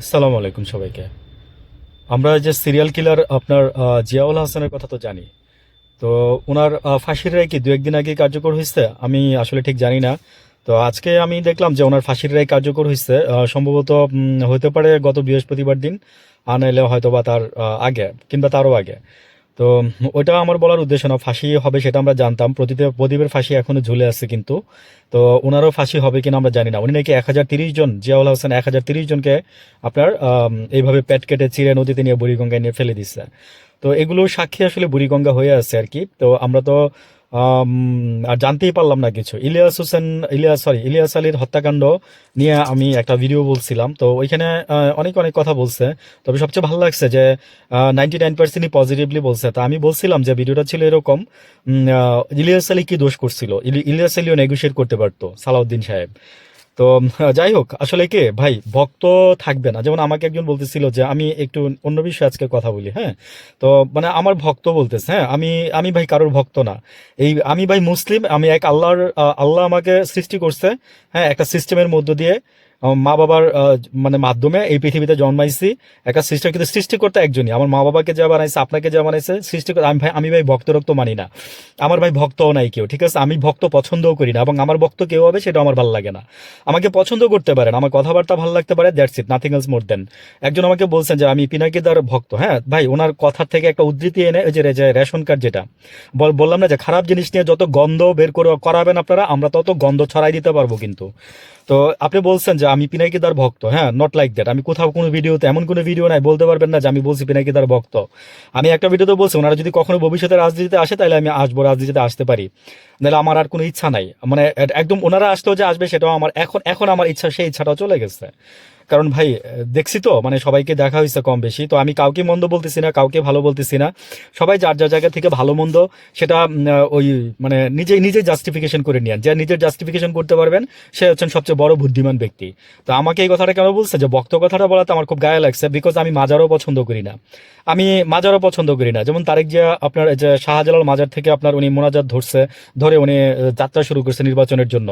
আসসালামু আলাইকুম সবাইকে। আমরা যে সিরিয়াল কিলার আপনার জিয়াউল হাসানের কথা তো জানি। তো ওনার ফাঁসির রায় কি দু একদিন আগে কার্যকর হয়েছে আমি আসলে ঠিক জানি না। তো আজকে আমি দেখলাম যে ওনার ফাঁসির রায় কার্যকর হয়েছে, সম্ভবত হতে পারে গত বৃহস্পতিবার দিন, আর নাইলে হয়তো বা তার আগে কিংবা তারও আগে। তো ওইটা আমার বলার উদ্দেশ্য না, ফাঁসি হবে সেটা আমরা জানতাম, প্রদীপের ফাঁসি এখনো ঝুলে আছে কিন্তু। তো ওনারও ফাঁসি হবে কিনা আমরা জানি না। উনি নাকি 1030 জন, জিয়াউল হাসান 1030 জনকে আপনার এইভাবে পেট কেটে চিরে নদীতে নিয়ে বুড়িগঙ্গায় নিয়ে ফেলে দিচ্ছে। তো এগুলোর সাক্ষী আসলে বুড়িগঙ্গা হয়ে আছে আর কি। তো আমরা তো আম, আর জানতেই পারলাম না কিছু। ইলিয়াস আলীর হত্যাকাণ্ড নিয়ে আমি একটা ভিডিও বলছিলাম, তো ওইখানে অনেক অনেক কথা বলছে। তবে সবচেয়ে ভালো লাগছে যে 99%ই পজিটিভলি বলছে। তা আমি বলছিলাম যে ভিডিওটা ছিল এরকম, ইলিয়াস আলী কি দোষ করছিল, ইলিয়াস আলীও নেগোশিয়েট করতে পারতো সালাউদ্দিন সাহেব। তো যাই হোক, আসলে কি ভাই, ভক্ত থাকবে না। যেমন আমাকে একজন বলতেছিল যে আমি একটু অন্য বিষয়ে আজকে কথা বলি, হ্যাঁ। তো মানে আমার ভক্ত বলতেছে, হ্যাঁ, আমি আমি ভাই কারোর ভক্ত না। আমি ভাই মুসলিম, আমি এক আল্লাহর, আল্লাহ আমাকে সৃষ্টি করছে, হ্যাঁ, একটা সিস্টেমের মধ্য দিয়ে আমার মা বাবার মানে মাধ্যমে এই পৃথিবীতে জন্মাইছি। একটা সিস্টেম, কিন্তু সৃষ্টিকর্তা একজনই। আমার মা বাবাকে যা বানাইছে, আপনাকে যা বানাইছে সৃষ্টিকর্তা। আমি ভাই ভক্ত রক্ত মানি না। আমার ভাই ভক্তও নাই কেউ, ঠিক আছে। আমি ভক্ত পছন্দও করি না, এবং আমার ভক্ত কেউ হবে সেটা আমার ভালো লাগে না। আমাকে পছন্দ করতে পারেন, আমার কথাবার্তা ভালো লাগতে পারে, দ্যাটস ইট, নাথিং এলস মোর দেন। একজন আমাকে বলছেন যে আমি পিনাকিদার ভক্ত, হ্যাঁ ভাই, ওনার কথা থেকে একটা উদ্ধৃতি এনে, ওই যে রেশন কার্ড যেটা বললাম না, যে খারাপ জিনিস নিয়ে যত গন্ধ বের করে করাবেন আপনারা, আমরা তত গন্ধ ছড়াই দিতে পারবো কিন্তু। তো আপনি বলছেন যে আমি পিনাকিদার ভক্ত, হ্যাঁ, নট লাইক দ্যাট। আমি কোথাও কোনো ভিডিওতে, এমন কোনো ভিডিও নাই বলতে পারবেন না যে আমি বলছি পিনাকিদার ভক্ত। আমি একটা ভিডিওতে বলছি ওনারা যদি কখনো ভবিষ্যতে রাজনীতিতে আসে তাহলে আমি আসবো, রাজনীতিতে আসতে পারি, নাহলে আমার আর কোনো ইচ্ছা নাই। মানে একদম ওনারা আসলেও যে আসবে সেটাও আমার এখন এখন আমার ইচ্ছা, সেই ইচ্ছাটাও চলে গেছে। কারণ ভাই দেখছি তো, মানে সবাইকে দেখা হয়েছে কম বেশি। তো আমি কাউকে মন্দ বলতেছি না, কাউকে ভালো বলতেছি না। সবাই যার যার জায়গা থেকে ভালো মন্দ সেটা ওই মানে নিজে নিজে জাস্টিফিকেশন করে নিয়ে, যে নিজের জাস্টিফিকেশন করতে পারবেন সে হচ্ছেন সবচেয়ে বড় বুদ্ধিমান ব্যক্তি। তো আমাকে এই কথাটা কেন বলছে যে ভক্ত কথাটা বলাতে আমার খুব গায়ে লাগছে, বিকজ আমি মাজারও পছন্দ করি না। আমি মাজারও পছন্দ করি না। যেমন তারেক জিয়া আপনার এই যে শাহজালাল মাজার থেকে আপনার উনি মোনাজাত ধরে উনি যাত্রা শুরু করছে নির্বাচনের জন্য।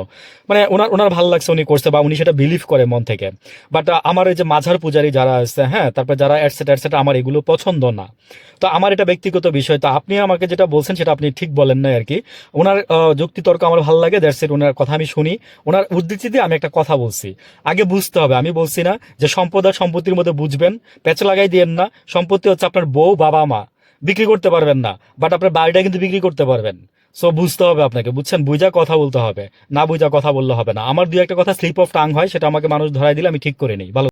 মানে ওনার ওনার ভালো লাগছে, উনি করছে, বা উনি সেটা বিলিভ করে মন থেকে। বাট আমার এই যে মাঝার পূজারী যারা আছে, হ্যাঁ, তারপরে যারা এটসেট্রা এটসেট্রা, আমার এগুলো পছন্দ না। তো আমার এটা ব্যক্তিগত বিষয়। তো আপনি আমাকে যেটা বলছেন সেটা আপনি ঠিক বলেন নাই আর কি। ওনার যুক্তি তর্ক আমার ভালো লাগে, দ্যাটস ইট। ওনার কথা আমি শুনি, ওনার উদ্ধৃতি দিয়ে আমি একটা কথা বলছি। আগে বুঝতে হবে, আমি বলছি না যে সম্পদ আর সম্পত্তির মধ্যে বুঝবেন, প্যাচ লাগাই দিয়েন না। সম্পত্তি হচ্ছে আপনার বউ বাবা মা, বিক্রি করতে পারবেন না, বাট আপনার বাড়িটা কিন্তু বিক্রি করতে পারবেন। সো বুঝতে হবে আপনাকে, বুঝছেন, বুঝা কথা বলতে হবে, না বুঝা কথা বললে হবে না। আমার দুই একটা কথা স্লিপ অফ টাং হয়, সেটা আমাকে মানুষ ধরাই দিলে আমি ঠিক করে নিই, ভালো।